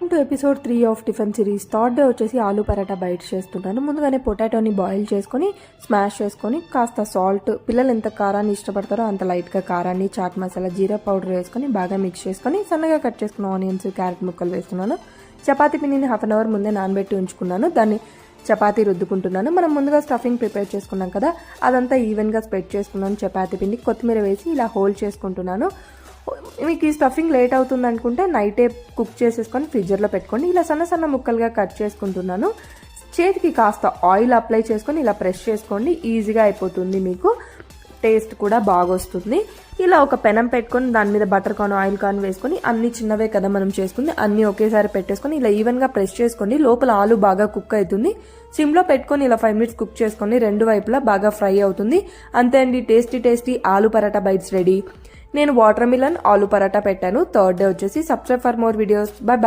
Welcome to episode 3 of tiffin series. Third day వచ్చేసి ఆలూ పరాటా బయట చేస్తున్నాను. ముందుగానే పొటాటోని బాయిల్ చేసుకొని స్మాష్ చేసుకొని కాస్త సాల్ట్, పిల్లలు ఎంత కారాన్ని ఇష్టపడతారో అంత లైట్గా కారాన్ని, చాట్ మసాలా, జీరా పౌడర్ వేసుకొని బాగా మిక్స్ చేసుకొని సన్నగా కట్ చేసుకున్న ఆనియన్స్, క్యారెట్ ముక్కలు వేస్తున్నాను. చపాతీ పిండిని హాఫ్ అన్ అవర్ ముందే నానబెట్టి ఉంచుకున్నాను. దాన్ని చపాతీ రుద్దుకుంటున్నాను. మనం ముందుగా స్టఫింగ్ ప్రిపేర్ చేసుకున్నాం కదా, అదంతా ఈవెన్గా స్ప్రెడ్ చేసుకున్నాను. చపాతీ పిండి కొత్తిమీర వేసి ఇలా హోల్డ్ చేసుకుంటున్నాను. మీకు ఈ స్టఫింగ్ లేట్ అవుతుంది అనుకుంటే నైటే కుక్ చేసేసుకొని ఫ్రిడ్జర్లో పెట్టుకోండి. ఇలా సన్న సన్న ముక్కలుగా కట్ చేసుకుంటున్నాను. చేతికి కాస్త ఆయిల్ అప్లై చేసుకొని ఇలా ప్రెస్ చేసుకోండి, ఈజీగా అయిపోతుంది. మీకు టేస్ట్ కూడా బాగా వస్తుంది. ఇలా ఒక పెనం పెట్టుకొని దాని మీద బటర్ కార్న్, ఆయిల్ కార్న్ వేసుకొని అన్ని చిన్నవే కదా మనం చేసుకుంది, అన్ని ఒకేసారి పెట్టేసుకొని ఇలా ఈవెన్గా ప్రెస్ చేసుకోండి. లోపల ఆలు బాగా కుక్ అవుతుంది. సిమ్లో పెట్టుకొని ఇలా 5 minutes కుక్ చేసుకోండి. రెండు వైపులా బాగా ఫ్రై అవుతుంది. అంతే అండి, tasty aloo paratha bites ready. నేను వాటర్ మిలన్ ఆలు పరాటా పెట్టాను. థర్డ్ డే వచ్చేసి. Subscribe for more videos. Bye.